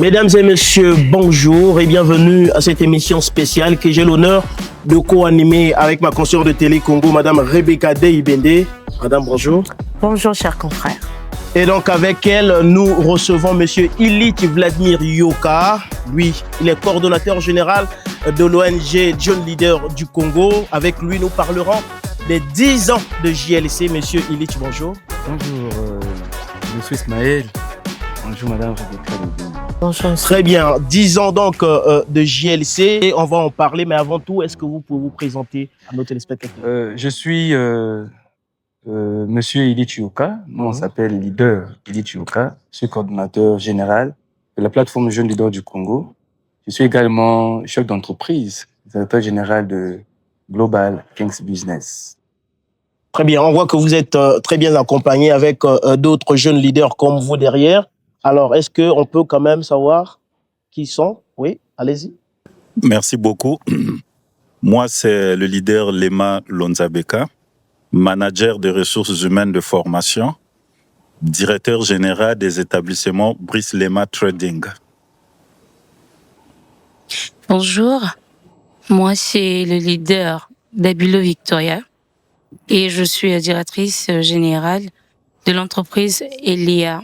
Mesdames et messieurs, bonjour et bienvenue à cette émission spéciale que j'ai l'honneur de co-animer avec ma consoeur de Télé Congo, Madame Rebecca Deibende. Madame, bonjour. Bonjour, chers confrères. Et donc avec elle, nous recevons Monsieur Illich Vladimir Yoka. Lui, il est coordonnateur général de l'ONG Jeune Leader du Congo. Avec lui, nous parlerons des 10 ans de JLC. Monsieur Illich, bonjour. Bonjour, je suis Ismaël. Bonjour, Madame Rebecca. Bonjour. Très bien, 10 ans donc de JLC. Et on va en parler, mais avant tout, est-ce que vous pouvez vous présenter à nos téléspectateurs? Je suis Monsieur Illich Yoka. Nous, on s'appelle Leader Illich Yoka. Je suis coordonnateur général de la plateforme Jeune Leader du Congo. Je suis également chef d'entreprise, directeur général de Global Kings Business. Très bien, on voit que vous êtes très bien accompagné avec d'autres jeunes leaders comme vous derrière. Alors, est-ce qu'on peut quand même savoir qui ils sont? Oui, allez-y. Merci beaucoup. Moi, c'est le leader Lema Lonzabeka, manager des ressources humaines de formation, directeur général des établissements Brice Lema Trading. Bonjour, moi c'est le leader d'Abulo Victoria et je suis la directrice générale de l'entreprise Elia.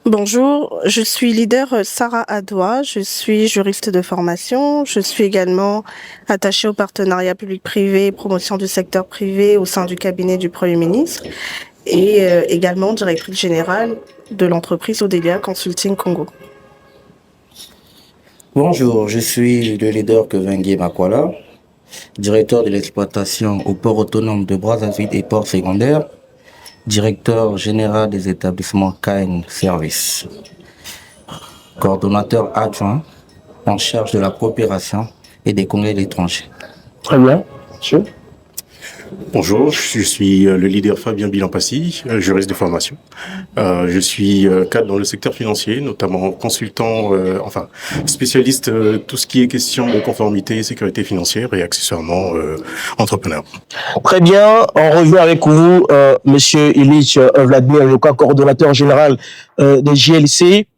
Bonjour, je suis leader Sarah Adoua, je suis juriste de formation, je suis également attachée au partenariat public-privé et promotion du secteur privé au sein du cabinet du Premier ministre et également directrice générale de l'entreprise Odelia Consulting Congo. Bonjour, je suis le leader Kevengue Makwala, directeur de l'exploitation au port autonome de Brazzaville et port secondaire, directeur général des établissements KN Service, coordonnateur adjoint en charge de la coopération et des congrès de l'étranger. Très bien, monsieur. Bonjour, je suis le leader Fabien Bilampassi, juriste de formation. Je suis cadre dans le secteur financier, notamment consultant, spécialiste tout ce qui est question de conformité, sécurité financière et accessoirement entrepreneur. Très bien, on revient avec vous, Monsieur Illich Vladimir Yoka, coordonnateur général des JLC.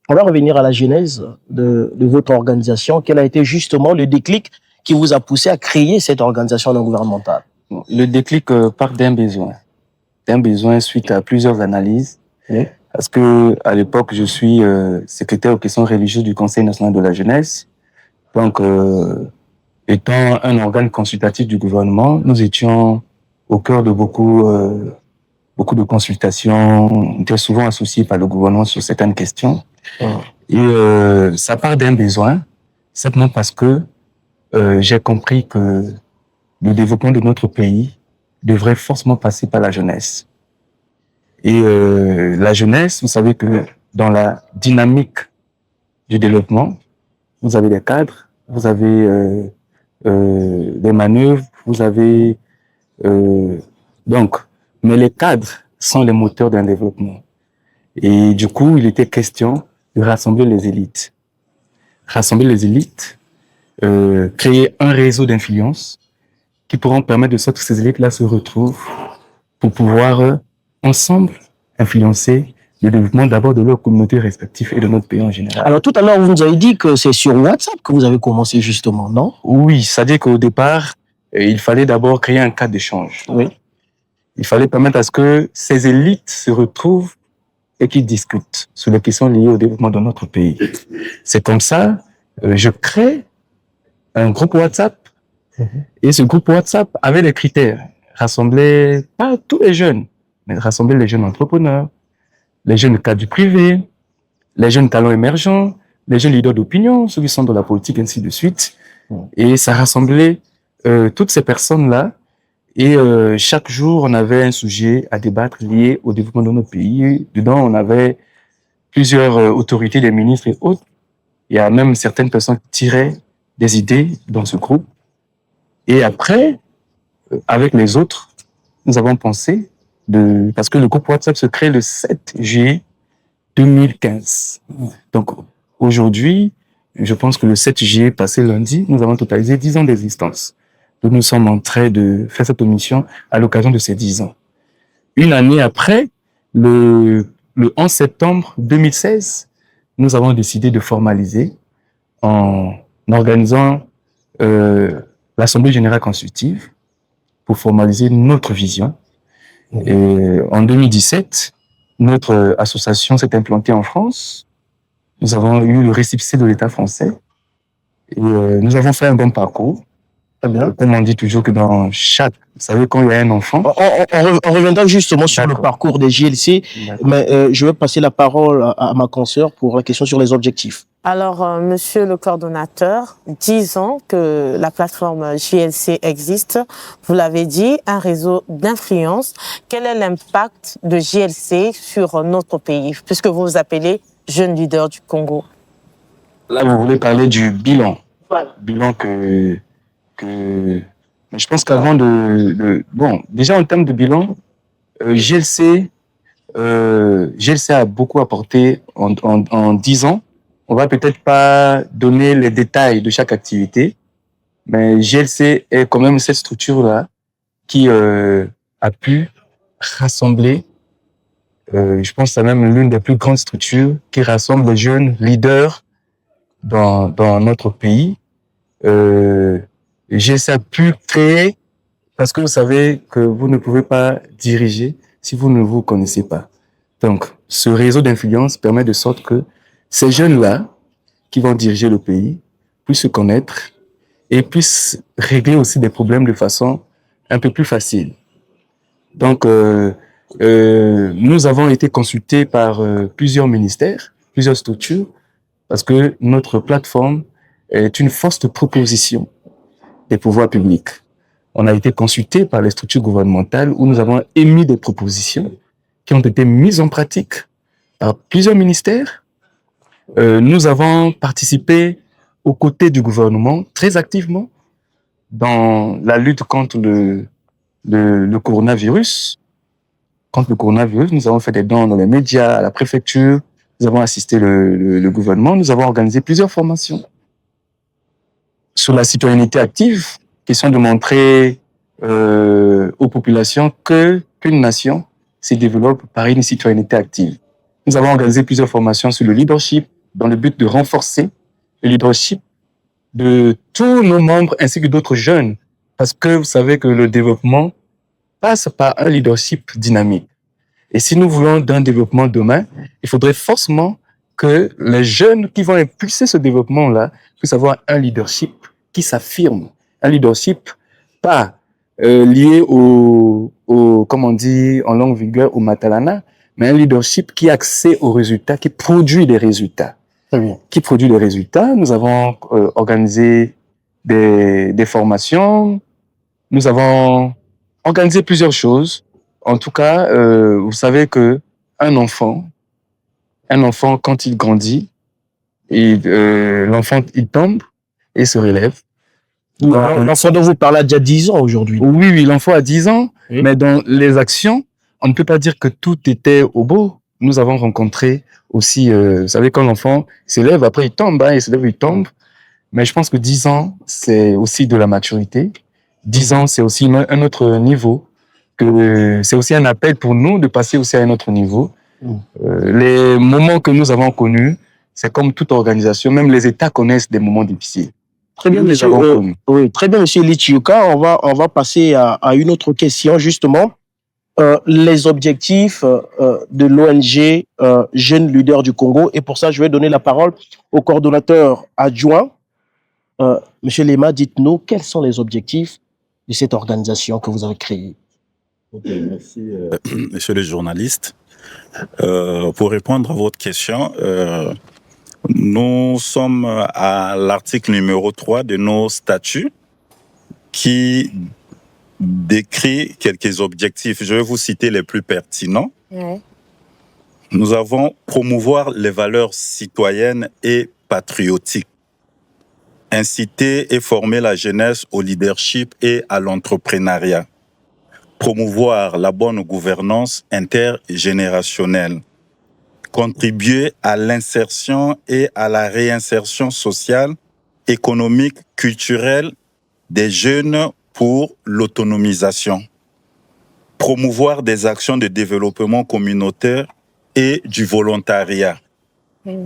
On va revenir à la genèse de votre organisation. Quel a été justement le déclic qui vous a poussé à créer cette organisation non gouvernementale? Le déclic part d'un besoin suite à plusieurs analyses. Oui. Parce que à l'époque, je suis secrétaire aux questions religieuses du Conseil national de la jeunesse. Donc, étant un organe consultatif du gouvernement, nous étions au cœur de beaucoup de consultations. On était souvent associés par le gouvernement sur certaines questions. Et ça part d'un besoin, simplement parce que j'ai compris que le développement de notre pays devrait forcément passer par la jeunesse. Et la jeunesse, vous savez que dans la dynamique du développement, vous avez des cadres, vous avez des manœuvres, vous avez mais les cadres sont les moteurs d'un développement. Et du coup, il était question de rassembler les élites. Créer un réseau d'influence qui pourront permettre de sorte que ces élites-là se retrouvent pour pouvoir ensemble influencer le développement d'abord de leur communauté respective et de notre pays en général. Alors tout à l'heure, vous nous avez dit que c'est sur WhatsApp que vous avez commencé justement, non? Oui, c'est-à-dire qu'au départ, il fallait d'abord créer un cadre d'échange. Oui. Il fallait permettre à ce que ces élites se retrouvent et qu'ils discutent sur les questions liées au développement de notre pays. C'est comme ça, je crée un groupe WhatsApp. Et ce groupe WhatsApp avait des critères. Rassembler pas tous les jeunes, mais rassembler les jeunes entrepreneurs, les jeunes cadres du privé, les jeunes talents émergents, les jeunes leaders d'opinion, ceux qui sont dans la politique, ainsi de suite. Et ça rassemblait toutes ces personnes-là. Et chaque jour, on avait un sujet à débattre lié au développement de notre pays. Dedans, on avait plusieurs autorités, des ministres et autres. Il y a même certaines personnes qui tiraient des idées dans ce groupe. Et après, avec les autres, nous avons pensé parce que le groupe WhatsApp se crée le 7 juillet 2015. Donc, aujourd'hui, je pense que le 7 juillet passé lundi, nous avons totalisé 10 ans d'existence. Donc, nous sommes en train de faire cette émission à l'occasion de ces 10 ans. Une année après, le le 11 septembre 2016, nous avons décidé de formaliser en organisant l'Assemblée générale consultative pour formaliser notre vision. Et en 2017, notre association s'est implantée en France. Nous avons eu le récépissé de l'État français et nous avons fait un bon parcours. Très bien. Comme on dit toujours que dans chaque... Vous savez, quand il y a un enfant... On reviendra justement sur le D'accord. parcours des JLC, mais je vais passer la parole à ma consoeur pour la question sur les objectifs. Alors, monsieur le coordonnateur, 10 ans que la plateforme JLC existe, vous l'avez dit, un réseau d'influence. Quel est l'impact de JLC sur notre pays, puisque vous vous appelez jeune leader du Congo? Là, vous voulez parler du bilan. Voilà. Bilan que mais je pense qu'avant bon, déjà en termes de bilan, GLC a beaucoup apporté en 10 ans. On va peut-être pas donner les détails de chaque activité, mais GLC est quand même cette structure-là qui a pu rassembler, je pense que c'est même l'une des plus grandes structures qui rassemble les jeunes leaders dans notre pays. GLC a pu créer, parce que vous savez que vous ne pouvez pas diriger si vous ne vous connaissez pas. Donc, ce réseau d'influence permet de sorte que ces jeunes-là, qui vont diriger le pays, puissent se connaître et puissent régler aussi des problèmes de façon un peu plus facile. Donc, nous avons été consultés par plusieurs ministères, plusieurs structures, parce que notre plateforme est une force de proposition des pouvoirs publics. On a été consultés par les structures gouvernementales où nous avons émis des propositions qui ont été mises en pratique par plusieurs ministères. Nous avons participé aux côtés du gouvernement très activement dans la lutte contre le coronavirus. Contre le coronavirus, nous avons fait des dons dans les médias, à la préfecture, nous avons assisté le gouvernement, nous avons organisé plusieurs formations sur la citoyenneté active, question de montrer aux populations qu'une nation se développe par une citoyenneté active. Nous avons organisé plusieurs formations sur le leadership dans le but de renforcer le leadership de tous nos membres ainsi que d'autres jeunes. Parce que vous savez que le développement passe par un leadership dynamique. Et si nous voulons d'un développement demain, il faudrait forcément que les jeunes qui vont impulser ce développement-là puissent avoir un leadership qui s'affirme. Un leadership pas lié comme on dit en langue vulgaire, au matalana, mais un leadership qui est axé aux résultats, qui produit des résultats. Très bien. Qui produit des résultats. Nous avons organisé des formations, nous avons organisé plusieurs choses. En tout cas, vous savez que un enfant, quand il grandit, l'enfant, il tombe et se relève. L'enfant dont vous parlez a déjà 10 ans aujourd'hui. Oui, l'enfant a 10 ans, Oui. mais dans les actions, on ne peut pas dire que tout était au beau. Nous avons rencontré aussi, vous savez, quand l'enfant se lève, après il tombe, il se lève, il tombe. Mais je pense que 10 ans, c'est aussi de la maturité. 10 ans, c'est aussi un autre niveau. C'est aussi un appel pour nous de passer aussi à un autre niveau. Les moments que nous avons connus, c'est comme toute organisation, même les États connaissent des moments difficiles. Très bien, Nous les monsieur, avons connus. oui, très bien, monsieur Lichioka. On va passer à une autre question, justement. Les objectifs de l'ONG Jeunes Leaders du Congo. Et pour ça, je vais donner la parole au coordonnateur adjoint. Monsieur Lema, dites-nous quels sont les objectifs de cette organisation que vous avez créée. Okay, merci, monsieur le journaliste. Pour répondre à votre question, nous sommes à l'article numéro 3 de nos statuts qui décrit quelques objectifs. Je vais vous citer les plus pertinents. Ouais. Nous avons promouvoir les valeurs citoyennes et patriotiques, inciter et former la jeunesse au leadership et à l'entrepreneuriat, promouvoir la bonne gouvernance intergénérationnelle, contribuer à l'insertion et à la réinsertion sociale, économique, culturelle des jeunes pour l'autonomisation, promouvoir des actions de développement communautaire et du volontariat.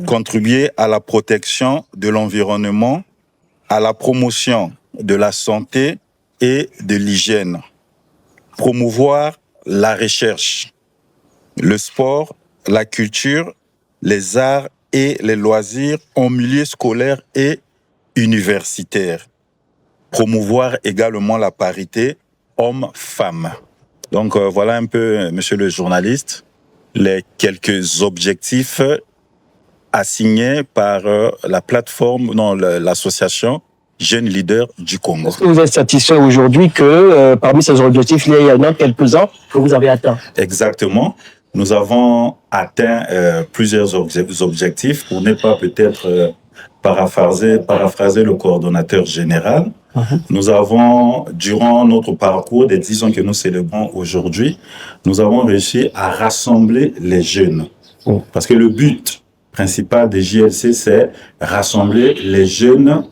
Contribuer à la protection de l'environnement, à la promotion de la santé et de l'hygiène. Promouvoir la recherche, le sport, la culture, les arts et les loisirs en milieu scolaire et universitaire. Promouvoir également la parité hommes-femmes. Donc voilà un peu, monsieur le journaliste, les quelques objectifs assignés par la plateforme, non, l'association Jeunes Leaders du Congo. Est-ce que vous êtes satisfait aujourd'hui que parmi ces objectifs, il y en a quelques-uns que vous avez atteints? Exactement. Nous avons atteint plusieurs objectifs pour ne pas peut-être paraphraser le coordonnateur général. Nous avons, durant notre parcours des 10 ans que nous célébrons aujourd'hui, nous avons réussi à rassembler les jeunes. Parce que le but principal des JLC, c'est rassembler les jeunes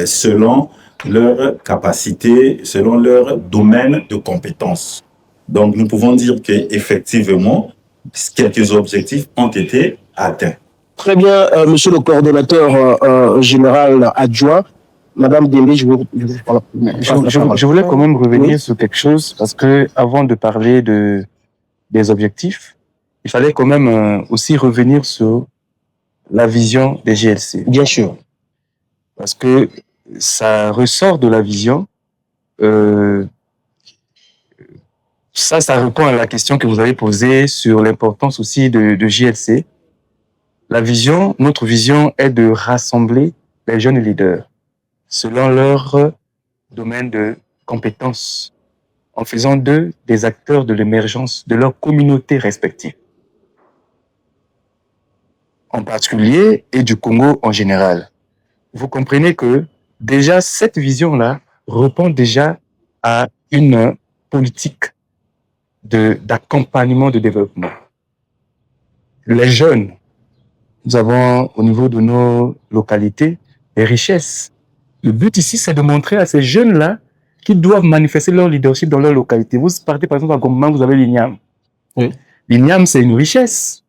selon leurs capacités, selon leur domaine de compétences. Donc, nous pouvons dire qu'effectivement, quelques objectifs ont été atteints. Très bien, monsieur le coordonnateur général adjoint. Madame Dembe, je voulais quand même revenir sur quelque chose, parce que avant de parler des objectifs, il fallait quand même aussi revenir sur la vision des GLC. Bien sûr. Parce que ça ressort de la vision. Ça répond à la question que vous avez posée sur l'importance aussi de GLC. La vision, notre vision est de rassembler les jeunes leaders selon leur domaine de compétences, en faisant d'eux des acteurs de l'émergence de leur communauté respective, en particulier, et du Congo en général. Vous comprenez que déjà cette vision-là répond déjà à une politique d'accompagnement de développement. Les jeunes, nous avons au niveau de nos localités des richesses. Le but ici, c'est de montrer à ces jeunes-là qu'ils doivent manifester leur leadership dans leur localité. Vous partez par exemple à Goma, vous avez l'INIAM. Oui. L'INIAM, c'est une richesse.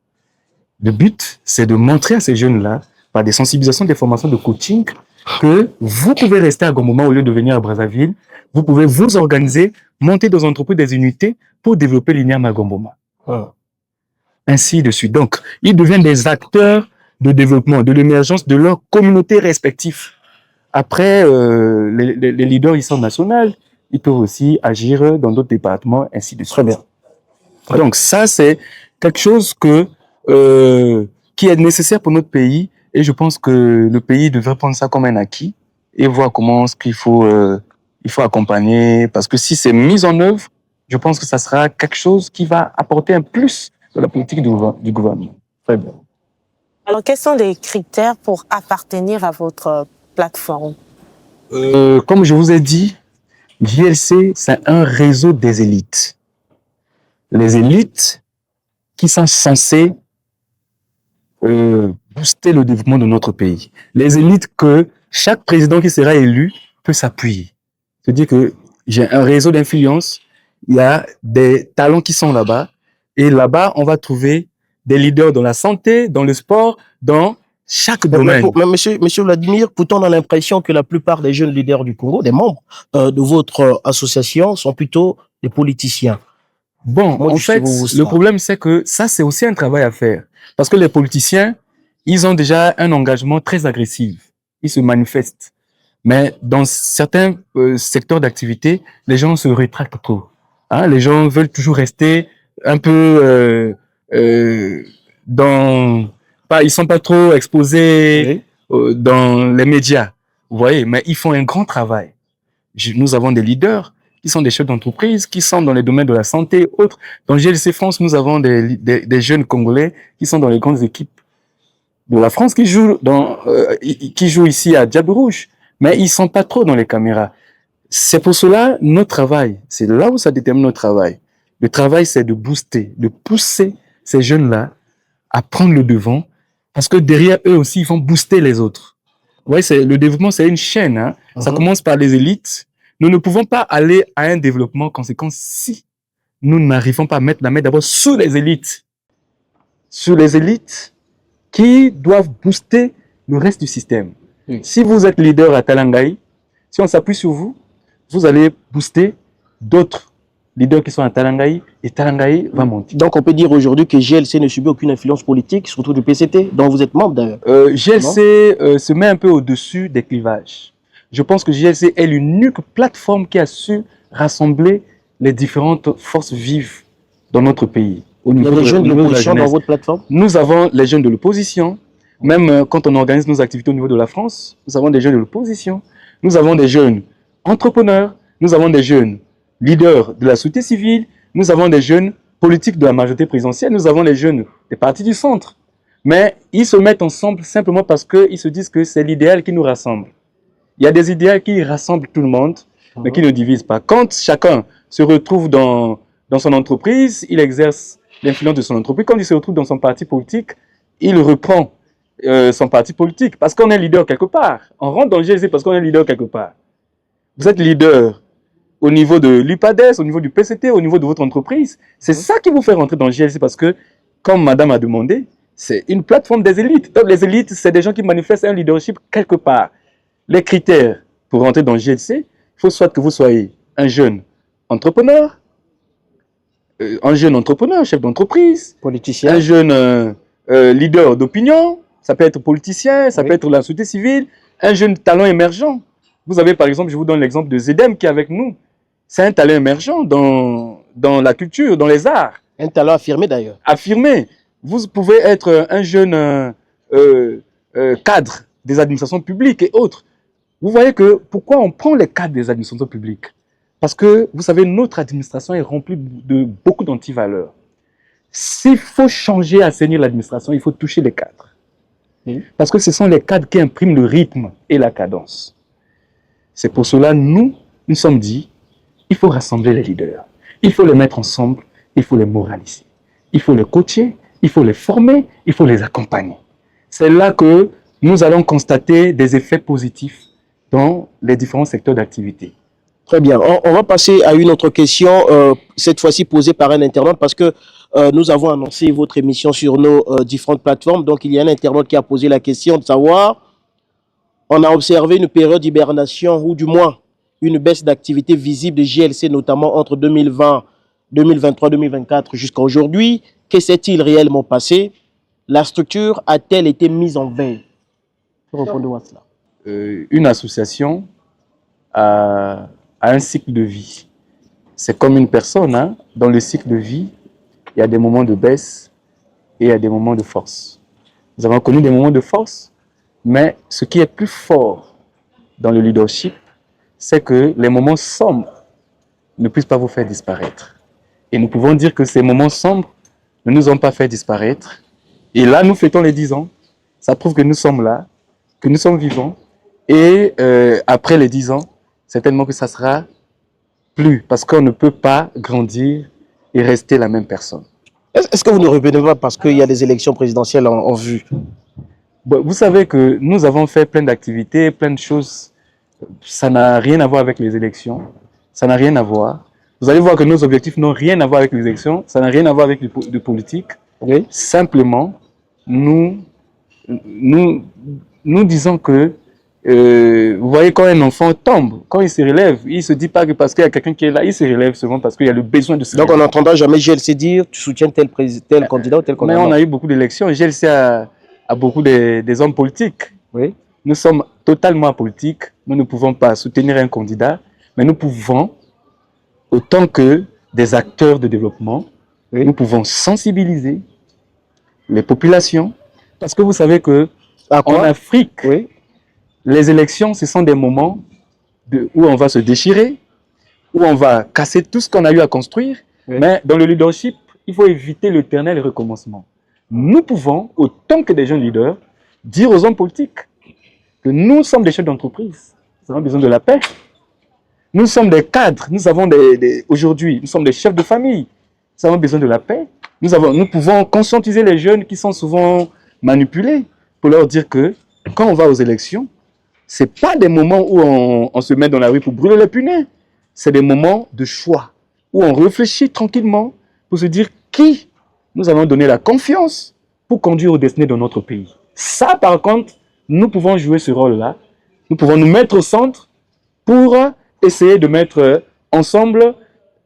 Le but, c'est de montrer à ces jeunes-là, par des sensibilisations, des formations de coaching, que vous pouvez rester à Goma au lieu de venir à Brazzaville. Vous pouvez vous organiser, monter des entreprises, des unités pour développer l'INIAM à Goma. Ainsi de suite. Donc, ils deviennent des acteurs de développement, de l'émergence de leurs communautés respectives. Après, les leaders, ils sont nationaux, ils peuvent aussi agir dans d'autres départements, ainsi de suite. Très bien. Donc ça, c'est quelque chose qui est nécessaire pour notre pays, et je pense que le pays devrait prendre ça comme un acquis et voir comment il faut accompagner, parce que si c'est mis en œuvre, je pense que ça sera quelque chose qui va apporter un plus dans la politique du gouvernement. Très bien. Alors, quels sont les critères pour appartenir à votre plateforme? Comme je vous ai dit, JLC, c'est un réseau des élites. Les élites qui sont censées booster le développement de notre pays. Les élites que chaque président qui sera élu peut s'appuyer. C'est-à-dire que j'ai un réseau d'influence, il y a des talents qui sont là-bas, et là-bas, on va trouver des leaders dans la santé, dans le sport, dans chaque domaine. Mais monsieur Vladimir, pourtant on a l'impression que la plupart des jeunes leaders du Congo, des membres de votre association, sont plutôt des politiciens. Bon, en fait, le problème, c'est que ça, c'est aussi un travail à faire. Parce que les politiciens, ils ont déjà un engagement très agressif. Ils se manifestent. Mais dans certains secteurs d'activité, les gens se rétractent trop. Hein? Les gens veulent toujours rester un peu ils sont pas trop exposés dans les médias. Vous voyez, mais ils font un grand travail. Nous avons des leaders qui sont des chefs d'entreprise, qui sont dans les domaines de la santé et autres. Dans GLC France, nous avons des jeunes Congolais qui sont dans les grandes équipes de la France, qui jouent ici à Diable Rouge, mais ils sont pas trop dans les caméras. C'est pour cela, notre travail, c'est là où ça détermine notre travail. Le travail, c'est de booster, de pousser ces jeunes-là à prendre le devant, parce que derrière eux aussi, ils vont booster les autres. Vous voyez, le développement, c'est une chaîne. Hein. Ça commence par les élites. Nous ne pouvons pas aller à un développement conséquent si nous n'arrivons pas à mettre la main d'abord sur les élites. sur les élites qui doivent booster le reste du système. Si vous êtes leader à Talangaï, si on s'appuie sur vous, vous allez booster d'autres leaders qui sont à Talangaï et Talangaï va monter. Donc on peut dire aujourd'hui que GLC ne subit aucune influence politique, surtout du PCT, dont vous êtes membre d'ailleurs. GLC se met un peu au-dessus des clivages. Je pense que GLC est l'unique plateforme qui a su rassembler les différentes forces vives dans notre pays. Il y a des jeunes de l'opposition dans votre plateforme? Nous avons les jeunes de l'opposition. Même quand on organise nos activités au niveau de la France, nous avons des jeunes de l'opposition. Nous avons des jeunes entrepreneurs. Nous avons des jeunes leaders de la société civile. Nous avons des jeunes politiques de la majorité présidentielle. Nous avons les jeunes des partis du centre. Mais ils se mettent ensemble simplement parce qu'ils se disent que c'est l'idéal qui nous rassemble. Il y a des idéaux qui rassemblent tout le monde, mais qui ne divisent pas. Quand chacun se retrouve dans son entreprise, il exerce l'influence de son entreprise. Quand il se retrouve dans son parti politique, il reprend son parti politique parce qu'on est leader quelque part. On rentre dans le GLC parce qu'on est leader quelque part. Vous êtes leader au niveau de l'UPADES, au niveau du PCT, au niveau de votre entreprise. C'est ça qui vous fait rentrer dans le GLC parce que, comme madame a demandé, c'est une plateforme des élites. Donc les élites, c'est des gens qui manifestent un leadership quelque part. Les critères pour rentrer dans le GLC, il faut soit que vous soyez un jeune entrepreneur, chef d'entreprise, politicien, un jeune leader d'opinion, ça peut être politicien, ça peut être la société civile, un jeune talent émergent. Vous avez par exemple, je vous donne l'exemple de Zedem qui est avec nous. C'est un talent émergent dans la culture, dans les arts. Un talent affirmé d'ailleurs. Affirmé. Vous pouvez être un jeune cadre des administrations publiques et autres. Vous voyez que pourquoi on prend les cadres des administrations publiques? Parce que, vous savez, notre administration est remplie de beaucoup d'antivaleurs. S'il faut changer, assainir l'administration, il faut toucher les cadres. Parce que ce sont les cadres qui impriment le rythme et la cadence. C'est pour cela, nous sommes dit, il faut rassembler les leaders. Il faut les mettre ensemble, il faut les moraliser. Il faut les coacher, il faut les former, il faut les accompagner. C'est là que nous allons constater des effets positifs dans les différents secteurs d'activité. Très bien. On va passer à une autre question, cette fois-ci posée par un internaute, parce que nous avons annoncé votre émission sur nos différentes plateformes. Donc, il y a un internaute qui a posé la question de savoir, on a observé une période d'hibernation, ou du moins une baisse d'activité visible de GLC, notamment entre 2020, 2023, 2024 jusqu'à aujourd'hui. Que s'est-il réellement passé? La structure a-t-elle été mise en veille? Répondez-nous à cela. Une association a un cycle de vie. C'est comme une personne, hein? Dans le cycle de vie, il y a des moments de baisse et il y a des moments de force. Nous avons connu des moments de force, mais ce qui est plus fort dans le leadership, c'est que les moments sombres ne puissent pas vous faire disparaître. Et nous pouvons dire que ces moments sombres ne nous ont pas fait disparaître. Et là, nous fêtons les 10 ans. Ça prouve que nous sommes là, que nous sommes vivants. Et après les 10 ans, certainement que ça sera plus, parce qu'on ne peut pas grandir et rester la même personne. Est-ce que vous ne revenez pas parce qu'il y a des élections présidentielles en vue? Bon, vous savez que nous avons fait plein d'activités, plein de choses. Ça n'a rien à voir avec les élections. Ça n'a rien à voir. Vous allez voir que nos objectifs n'ont rien à voir avec les élections. Ça n'a rien à voir avec le politique. Oui. Simplement, nous disons que vous voyez, quand un enfant tombe, quand il se relève, il ne se dit pas que parce qu'il y a quelqu'un qui est là, il se relève seulement parce qu'il y a le besoin de se Donc on n'entendra jamais GLC dire tu soutiens tel candidat ou tel candidat. Mais on a eu beaucoup d'élections. GLC a beaucoup des hommes politiques. Oui. Nous sommes totalement apolitiques. Nous ne pouvons pas soutenir un candidat, mais nous pouvons, autant que des acteurs de développement, nous pouvons sensibiliser les populations. Parce que vous savez que en Afrique, les élections, ce sont des moments où on va se déchirer, où on va casser tout ce qu'on a eu à construire. Mais dans le leadership, il faut éviter l'éternel recommencement. Nous pouvons, autant que des jeunes leaders, dire aux hommes politiques que nous sommes des chefs d'entreprise. Nous avons besoin de la paix. Nous sommes des cadres. Nous avons aujourd'hui, nous sommes des chefs de famille. Nous avons besoin de la paix. Nous pouvons conscientiser les jeunes qui sont souvent manipulés pour leur dire que quand on va aux élections, ce n'est pas des moments où on se met dans la rue pour brûler les punais. C'est des moments de choix, où on réfléchit tranquillement pour se dire qui nous allons donner la confiance pour conduire aux destinées de notre pays. Ça, par contre, nous pouvons jouer ce rôle-là. Nous pouvons nous mettre au centre pour essayer de mettre ensemble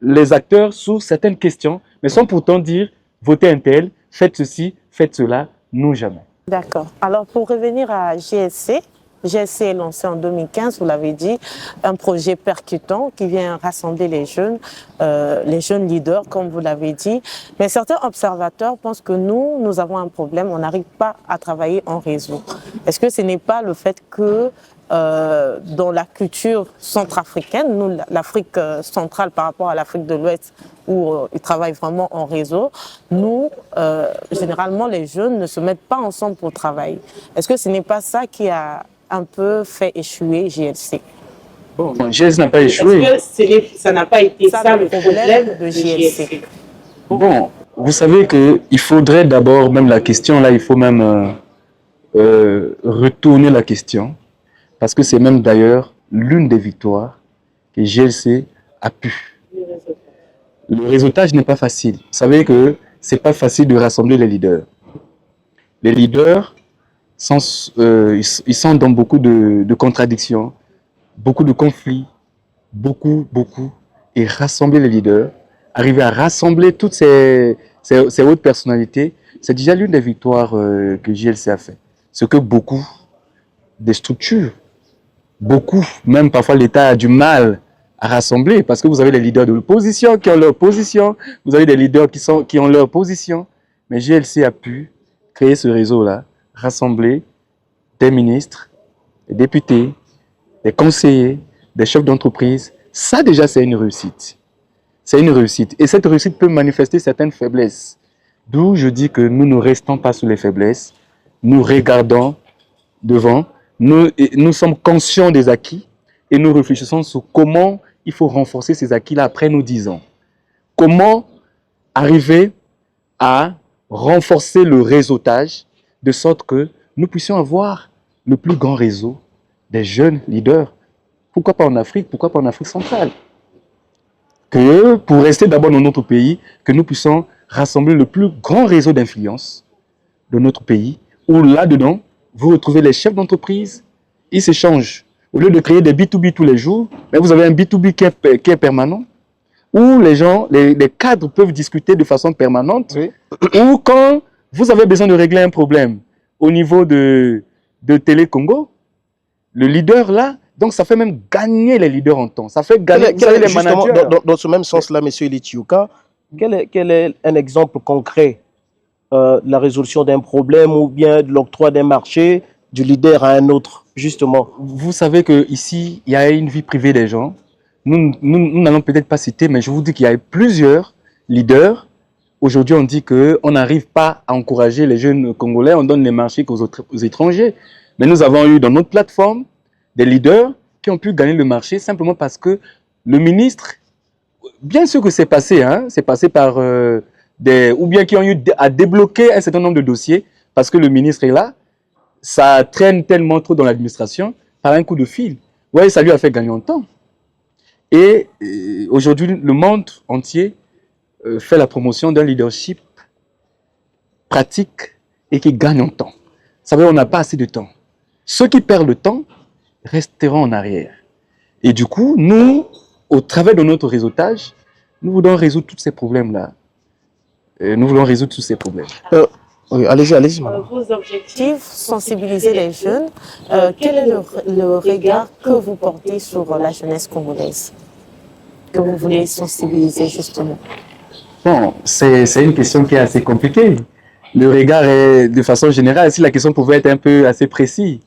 les acteurs sur certaines questions, mais sans pourtant dire votez un tel, faites ceci, faites cela, nous jamais. D'accord. Alors, pour revenir à GLC, GLC est lancé en 2015, vous l'avez dit, un projet percutant qui vient rassembler les jeunes leaders, comme vous l'avez dit. Mais certains observateurs pensent que nous avons un problème, on n'arrive pas à travailler en réseau. Est-ce que ce n'est pas le fait que dans la culture centrafricaine, nous, l'Afrique centrale par rapport à l'Afrique de l'Ouest, où ils travaillent vraiment en réseau, nous, généralement, les jeunes ne se mettent pas ensemble pour travailler. Est-ce que ce n'est pas ça qui a un peu fait échouer GLC? Bon, GLC n'a pas échoué. Est-ce que ça n'a pas été ça le problème de GLC? Bon, vous savez qu'il faudrait d'abord, même la question, là, il faut même retourner la question. Parce que c'est même d'ailleurs l'une des victoires que GLC a pu. Le réseautage n'est pas facile. Vous savez que ce n'est pas facile de rassembler les leaders. Les leaders, ils sont dans beaucoup de contradictions, beaucoup de conflits, beaucoup. Et rassembler les leaders, arriver à rassembler toutes ces hautes personnalités, c'est déjà l'une des victoires que GLC a fait. Ce que beaucoup des structures, même parfois l'État a du mal à rassembler parce que vous avez les leaders de l'opposition qui ont leur position, vous avez des leaders qui ont leur position. Mais GLC a pu créer ce réseau-là, rassembler des ministres, des députés, des conseillers, des chefs d'entreprise. Ça déjà c'est une réussite. C'est une réussite. Et cette réussite peut manifester certaines faiblesses. D'où je dis que nous ne restons pas sur les faiblesses, nous regardons devant. Nous sommes conscients des acquis et nous réfléchissons sur comment il faut renforcer ces acquis-là après nos 10 ans. Comment arriver à renforcer le réseautage de sorte que nous puissions avoir le plus grand réseau des jeunes leaders. Pourquoi pas en Afrique? Pourquoi pas en Afrique centrale? Que pour rester d'abord dans notre pays, que nous puissions rassembler le plus grand réseau d'influence de notre pays, où là-dedans, vous retrouvez les chefs d'entreprise, ils s'échangent. Au lieu de créer des B2B tous les jours, mais vous avez un B2B qui est permanent, où les gens, les cadres peuvent discuter de façon permanente, oui. Ou quand vous avez besoin de régler un problème au niveau de Télé Congo, le leader là, donc ça fait même gagner les leaders en temps. Ça fait gagner les managers. Dans ce même sens-là, M. Ilichiuka, quel est un exemple concret de la résolution d'un problème ou bien de l'octroi d'un marché du leader à un autre, justement? Vous savez qu'ici, il y a une vie privée des gens. Nous n'allons peut-être pas citer, mais je vous dis qu'il y a plusieurs leaders. Aujourd'hui, on dit qu'on n'arrive pas à encourager les jeunes Congolais, on donne les marchés aux étrangers. Mais nous avons eu dans notre plateforme des leaders qui ont pu gagner le marché simplement parce que le ministre, bien sûr que c'est passé, hein, c'est passé par ou bien qui ont eu à débloquer un certain nombre de dossiers parce que le ministre est là, ça traîne tellement trop dans l'administration par un coup de fil. Ouais, ça lui a fait gagner en temps. Et aujourd'hui, le monde entier fait la promotion d'un leadership pratique et qui gagne en temps. Ça veut dire qu'on n'a pas assez de temps. Ceux qui perdent le temps resteront en arrière. Et du coup, nous, au travers de notre réseautage, nous voulons résoudre tous ces problèmes-là. Nous voulons résoudre tous ces problèmes. Oui, allez-y. Vos objectifs, sensibiliser les jeunes. Quel est le regard que vous portez sur la jeunesse congolaise? Que vous voulez sensibiliser justement? Bon, c'est une question qui est assez compliquée. Le regard est de façon générale, si la question pouvait être un peu assez précise.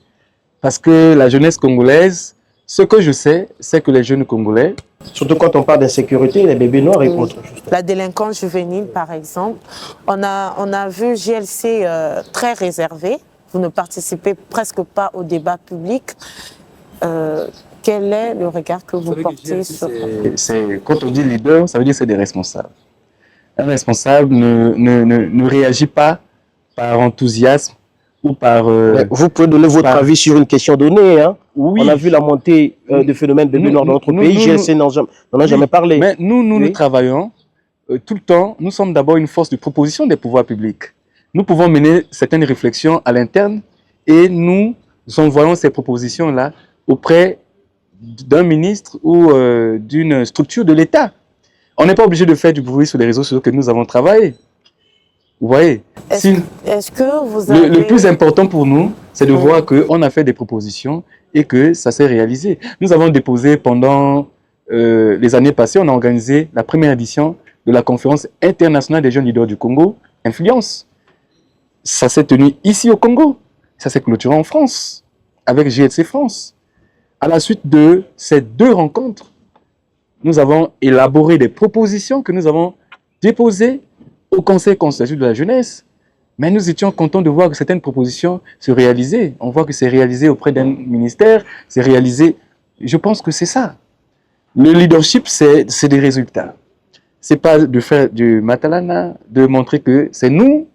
Parce que la jeunesse congolaise, ce que je sais, c'est que les jeunes Congolais... Surtout quand on parle d'insécurité, les bébés noirs et autres. La délinquance juvénile, par exemple. On a vu GLC très réservé. Vous ne participez presque pas au débat public. Quel est le regard que vous portez sur... Quand on dit leader, ça veut dire que c'est des responsables. Un responsable ne réagit pas par enthousiasme ou par... Vous pouvez donner votre avis sur une question donnée. Hein? Oui. On a vu la montée de phénomènes bébés noirs dans notre pays. GLC n'en a jamais parlé. Mais nous travaillons tout le temps. Nous sommes d'abord une force de proposition des pouvoirs publics. nous pouvons mener certaines réflexions à l'interne et nous envoyons ces propositions-là auprès d'un ministre ou d'une structure de l'État. On n'est pas obligé de faire du bruit sur les réseaux sociaux que nous avons travaillé. Vous voyez, est-ce que vous avez... le plus important pour nous, c'est de voir qu'on a fait des propositions et que ça s'est réalisé. Nous avons déposé pendant les années passées, on a organisé la première édition de la conférence internationale des jeunes leaders du Congo, Influence. Ça s'est tenu ici au Congo. Ça s'est clôturé en France, avec GLC France. À la suite de ces 2 rencontres, nous avons élaboré des propositions que nous avons déposées au Conseil consultatif de la jeunesse. Mais nous étions contents de voir que certaines propositions se réalisaient. On voit que c'est réalisé auprès d'un ministère, c'est réalisé. Je pense que c'est ça. Le leadership, c'est des résultats. C'est pas de faire du matalana, de montrer que c'est nous.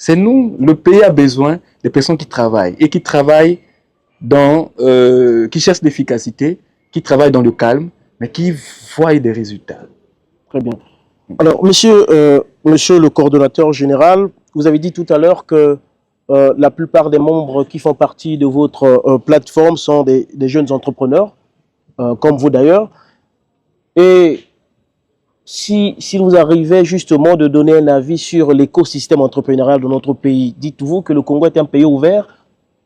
Le pays a besoin des personnes qui travaillent et qui travaillent qui cherchent l'efficacité, qui travaillent dans le calme, mais qui voient des résultats. Très bien. Alors, monsieur le coordonnateur général, vous avez dit tout à l'heure que la plupart des membres qui font partie de votre plateforme sont des jeunes entrepreneurs, comme vous d'ailleurs. Et si vous arrivez justement de donner un avis sur l'écosystème entrepreneurial de notre pays, dites-vous que le Congo est un pays ouvert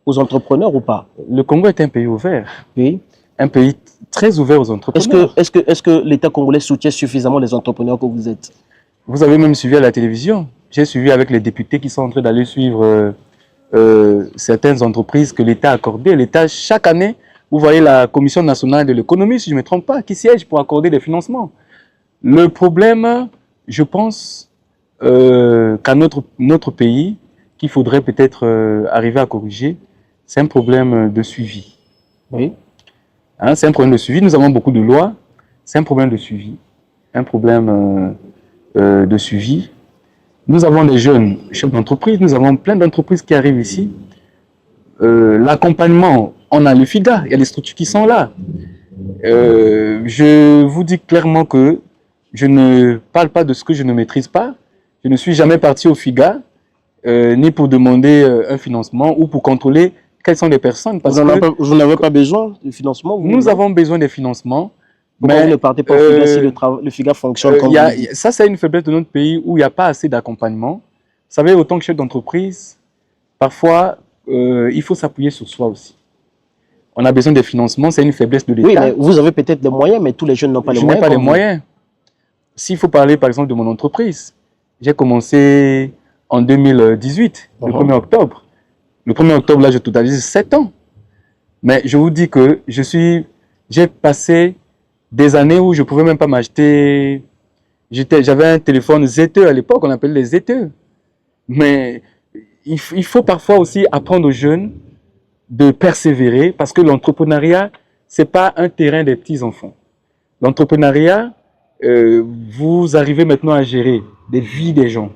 aux entrepreneurs ou pas? Le Congo est un pays ouvert. Oui. Un pays très ouvert aux entrepreneurs. Est-ce que l'État congolais soutient suffisamment les entrepreneurs que vous êtes? Vous avez même suivi à la télévision. J'ai suivi avec les députés qui sont en train d'aller suivre certaines entreprises que l'État a accordées. L'État, chaque année, vous voyez la Commission nationale de l'économie, si je ne me trompe pas, qui siège pour accorder des financements. Le problème, je pense, qu'à notre pays, qu'il faudrait peut-être arriver à corriger, c'est un problème de suivi. Oui. Hein, c'est un problème de suivi. Nous avons beaucoup de lois. C'est un problème de suivi. Un problème de suivi. Nous avons des jeunes chefs d'entreprise. Nous avons plein d'entreprises qui arrivent ici. L'accompagnement, on a le FIGA. Il y a des structures qui sont là. Je vous dis clairement que je ne parle pas de ce que je ne maîtrise pas. Je ne suis jamais parti au FIGA, ni pour demander un financement ou pour contrôler quelles sont les personnes. Parce vous n'avez pas besoin de financement? Nous avons besoin de financement. Mais vous ne partez pas au FIGA si le FIGA fonctionne comme vous dites. Ça, c'est une faiblesse de notre pays où il n'y a pas assez d'accompagnement. Vous savez, autant que chef d'entreprise, parfois, il faut s'appuyer sur soi aussi. On a besoin de financement, c'est une faiblesse de l'État. Oui, mais vous avez peut-être des moyens, mais tous les jeunes n'ont pas les moyens. Je n'ai pas les moyens. S'il faut parler, par exemple, de mon entreprise, j'ai commencé en 2018, le 1er octobre. Le 1er octobre, là, je totalise 7 ans. Mais je vous dis que j'ai passé des années où je ne pouvais même pas m'acheter. J'avais un téléphone ZTE à l'époque, on appelait les ZTE. Mais il faut parfois aussi apprendre aux jeunes de persévérer parce que l'entrepreneuriat, ce n'est pas un terrain des petits-enfants. L'entrepreneuriat, vous arrivez maintenant à gérer des vies des gens.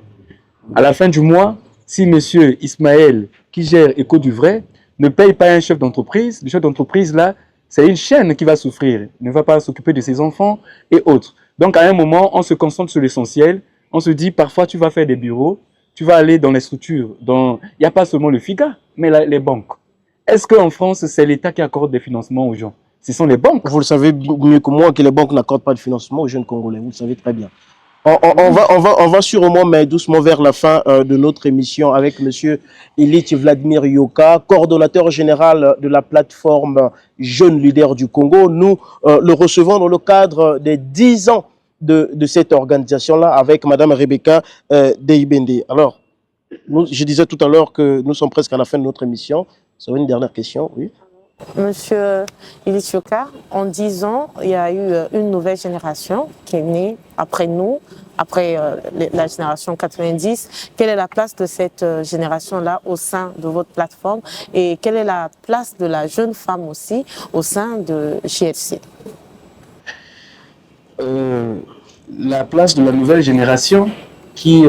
À la fin du mois, si monsieur Ismaël, qui gère Éco du Vrai, ne paye pas un chef d'entreprise, le chef d'entreprise là, c'est une chaîne qui va souffrir, il ne va pas s'occuper de ses enfants et autres. Donc à un moment, on se concentre sur l'essentiel, on se dit parfois tu vas faire des bureaux, tu vas aller dans les structures, il n'y a pas seulement le FIGA, mais les banques. Est-ce qu'en France, c'est l'État qui accorde des financements aux gens? Ce sont les banques. Vous le savez mieux que moi que les banques n'accordent pas de financement aux jeunes Congolais, vous le savez très bien. On va sûrement, mais doucement vers la fin de notre émission avec M. Illich Vladimir Yoka, coordonnateur général de la plateforme Jeunes Leaders du Congo. Nous le recevons dans le cadre des 10 ans de cette organisation-là avec Mme Rebecca Deibende. Alors, je disais tout à l'heure que nous sommes presque à la fin de notre émission. C'est une dernière question, oui. Monsieur Illich Yoka, en 10 ans, il y a eu une nouvelle génération qui est née après nous, après la génération 90. Quelle est la place de cette génération-là au sein de votre plateforme et quelle est la place de la jeune femme aussi au sein de JLC? La place de la nouvelle génération qui...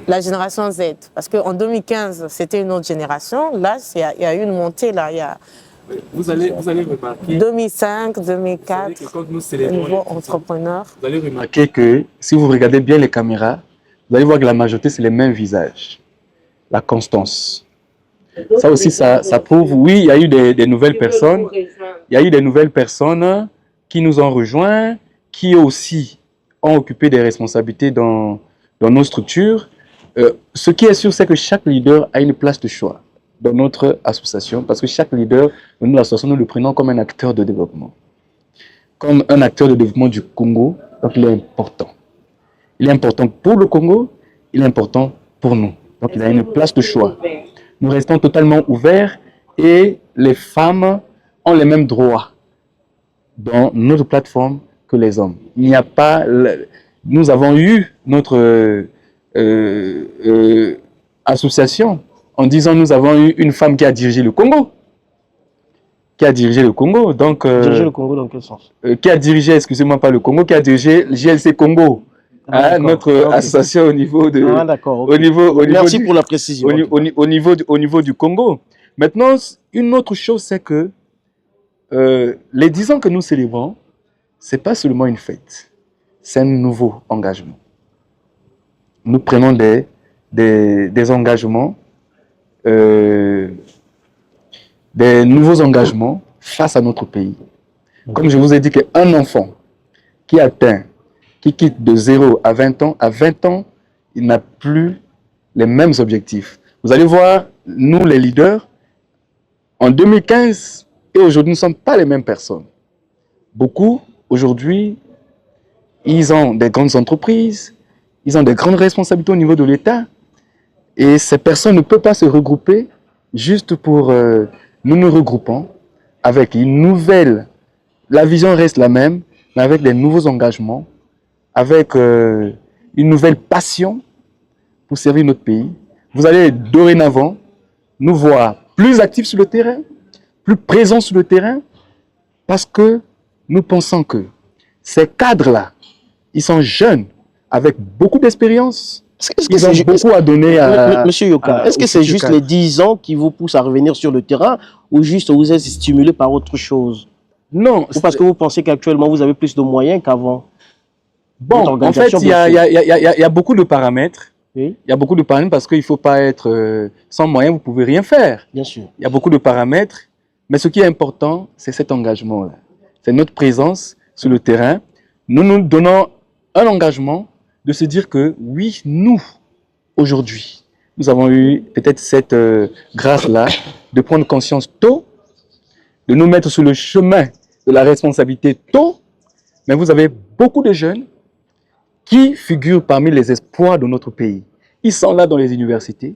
La génération Z, parce qu'en 2015, c'était une autre génération. Là, il y a eu une montée, là, il y a... Vous allez remarquer... 2005, 2004, nouveau entrepreneur. Vous allez remarquer que si vous regardez bien les caméras, vous allez voir que la majorité, c'est les mêmes visages. la constance. Ça aussi, ça prouve, oui, il y a eu des nouvelles personnes. Il y a eu des nouvelles personnes qui nous ont rejoints, qui aussi ont occupé des responsabilités dans nos structures. Ce qui est sûr, c'est que chaque leader a une place de choix dans notre association, parce que chaque leader de notre association, nous le prenons comme un acteur de développement. Comme un acteur de développement du Congo, donc il est important. Il est important pour le Congo, il est important pour nous. Donc il a une place de choix. Nous restons totalement ouverts et les femmes ont les mêmes droits dans notre plateforme que les hommes. Il n'y a pas... Nous avons eu notre association en disant nous avons eu une femme qui a dirigé le Congo. Qui a dirigé le Congo. Donc, Diriger le Congo dans quel sens? Qui a dirigé, excusez-moi pas le Congo, qui a dirigé GLC Congo. Notre association au niveau de... Ah, d'accord. Okay. Merci pour la précision. Au niveau du Congo. Maintenant, une autre chose, c'est que les 10 ans que nous célébrons, ce n'est pas seulement une fête. C'est un nouveau engagement. Nous prenons des engagements, des nouveaux engagements face à notre pays. Comme je vous ai dit qu'un enfant qui quitte de 0 à 20 ans, il n'a plus les mêmes objectifs. Vous allez voir, nous les leaders, en 2015 et aujourd'hui, nous ne sommes pas les mêmes personnes. Beaucoup, aujourd'hui, ils ont des grandes entreprises, ils ont des grandes responsabilités au niveau de l'État, et ces personnes ne peuvent pas se regrouper juste pour... nous nous regroupons avec une nouvelle... La vision reste la même, mais avec des nouveaux engagements, avec une nouvelle passion pour servir notre pays. Vous allez dorénavant nous voir plus actifs sur le terrain, plus présents sur le terrain, parce que nous pensons que ces cadres-là, ils sont jeunes, avec beaucoup d'expérience. Ils ont beaucoup à donner à... Monsieur Yoka, est-ce que c'est juste les 10 ans qui vous poussent à revenir sur le terrain ou juste vous êtes stimulé par autre chose? Non. Ou parce que vous pensez qu'actuellement vous avez plus de moyens qu'avant? Bon, en fait, il y a beaucoup de paramètres. Oui. Il y a beaucoup de paramètres parce qu'il ne faut pas être sans moyens, vous ne pouvez rien faire. Bien sûr. Il y a beaucoup de paramètres, mais ce qui est important, c'est cet engagement-là. C'est notre présence sur le terrain. Nous nous donnons un engagement de se dire que oui, nous, aujourd'hui, nous avons eu peut-être cette grâce-là de prendre conscience tôt, de nous mettre sur le chemin de la responsabilité tôt, mais vous avez beaucoup de jeunes qui figurent parmi les espoirs de notre pays. Ils sont là dans les universités,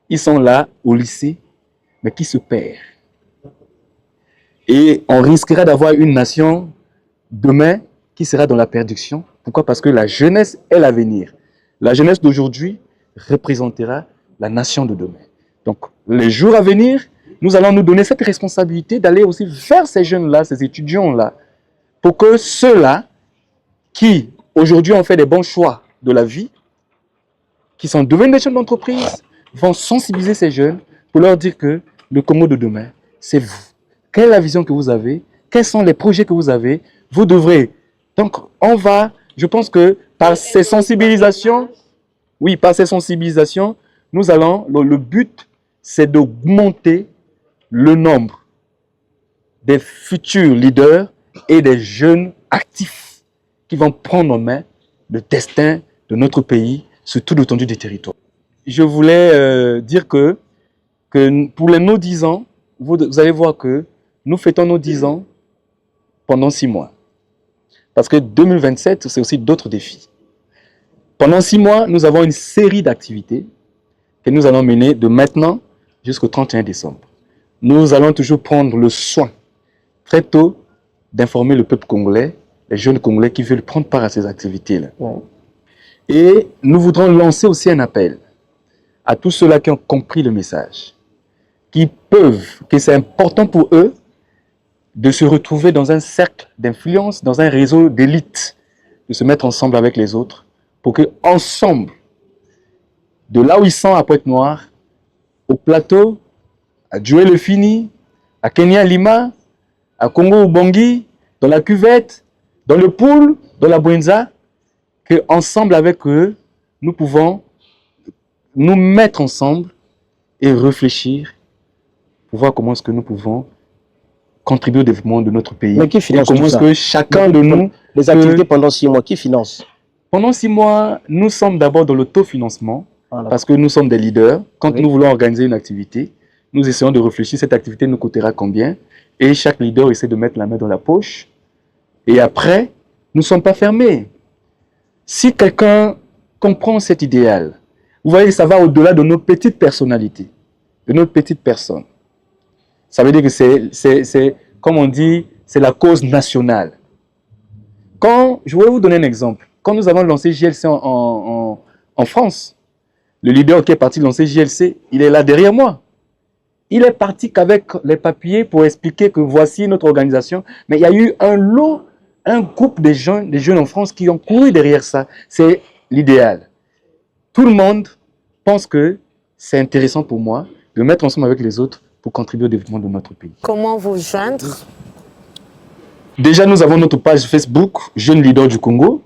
ils sont là au lycée, mais qui se perdent. Et on risquera d'avoir une nation demain qui sera dans la perdition. Pourquoi? Parce que la jeunesse est l'avenir. La jeunesse d'aujourd'hui représentera la nation de demain. Donc, les jours à venir, nous allons nous donner cette responsabilité d'aller aussi vers ces jeunes-là, ces étudiants-là, pour que ceux-là qui, aujourd'hui, ont fait des bons choix de la vie, qui sont devenus des jeunes d'entreprise, vont sensibiliser ces jeunes pour leur dire que le Congo de demain, c'est vous. Quelle est la vision que vous avez? Quels sont les projets que vous avez? Vous devrez. Donc, on va, je pense que par ces sensibilisations, oui, par ces sensibilisations, nous allons, le but, c'est d'augmenter le nombre des futurs leaders et des jeunes actifs qui vont prendre en main le destin de notre pays sur toute l'étendue des territoires. Je voulais dire que pour nos 10 ans, vous allez voir que nous fêtons nos 10 ans pendant 6 mois. Parce que 2027, c'est aussi d'autres défis. Pendant 6 mois, nous avons une série d'activités que nous allons mener de maintenant jusqu'au 31 décembre. Nous allons toujours prendre le soin, très tôt, d'informer le peuple congolais, les jeunes congolais qui veulent prendre part à ces activités-là. Ouais. Et nous voudrons lancer aussi un appel à tous ceux-là qui ont compris le message, que c'est important pour eux de se retrouver dans un cercle d'influence, dans un réseau d'élite, de se mettre ensemble avec les autres, pour que ensemble, de là où ils sont à Pointe-Noire, au plateau, à Djoué-le-Fini, à Kenya-Lima, à Congo-Ubangi, dans la cuvette, dans le pool, dans la Bwenza, qu'ensemble avec eux, nous pouvons nous mettre ensemble et réfléchir pour voir comment est-ce que nous pouvons contribuer au développement de notre pays. Mais qui finance et comment est-ce que chacun de nous... Les activités pendant 6 mois, qui finance? Pendant 6 mois, nous sommes d'abord dans l'autofinancement, parce que nous sommes des leaders. Quand nous voulons organiser une activité, nous essayons de réfléchir, cette activité nous coûtera combien, et chaque leader essaie de mettre la main dans la poche. Et après, nous ne sommes pas fermés. Si quelqu'un comprend cet idéal, vous voyez, ça va au-delà de nos petites personnalités, de notre petite personne. Ça veut dire que c'est comme on dit, c'est la cause nationale. Je vais vous donner un exemple. Quand nous avons lancé JLC en France, le leader qui est parti lancer JLC, il est là derrière moi. Il est parti qu'avec les papiers pour expliquer que voici notre organisation. Mais il y a eu un groupe de jeunes en France qui ont couru derrière ça. C'est l'idéal. Tout le monde pense que c'est intéressant pour moi de mettre ensemble avec les autres pour contribuer au développement de notre pays. Comment vous joindre? Déjà, nous avons notre page Facebook, Jeunes Leaders du Congo.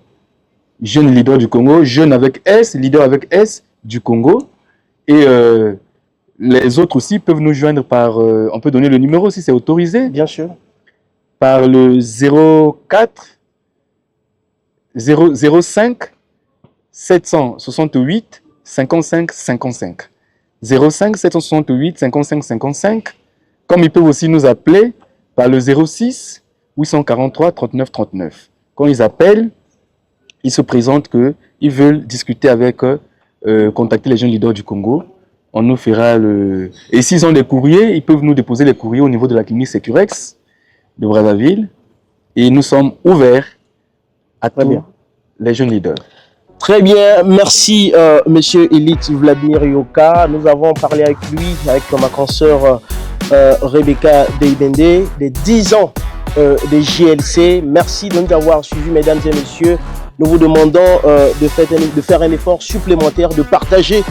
Jeunes Leaders du Congo, Jeunes avec S, Leader avec S du Congo. Et les autres aussi peuvent nous joindre par... on peut donner le numéro si c'est autorisé. Bien sûr. Par le 04 05 768 55 55. 05 768 55 55. Comme ils peuvent aussi nous appeler par le 06 843 39 39. Quand ils appellent, ils se présentent qu'ils veulent discuter avec contacter les jeunes leaders du Congo. On nous fera le... Et s'ils ont des courriers, ils peuvent nous déposer les courriers au niveau de la clinique Sécurex de Brazzaville. Et nous sommes ouverts à tous les jeunes leaders. Très bien, merci Monsieur Elite Vladimir Yoka. Nous avons parlé avec lui, avec ma consoeur Rebecca Deibende, des 10 ans des JLC. Merci de nous avoir suivis, mesdames et messieurs. Nous vous demandons de faire un effort supplémentaire, de partager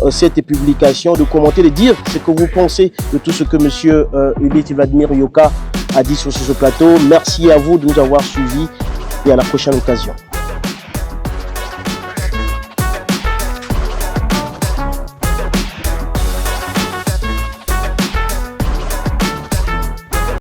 cette publication, de commenter, de dire ce que vous pensez de tout ce que Monsieur Elite Vladimir Yoka a dit sur ce plateau. Merci à vous de nous avoir suivis et à la prochaine occasion.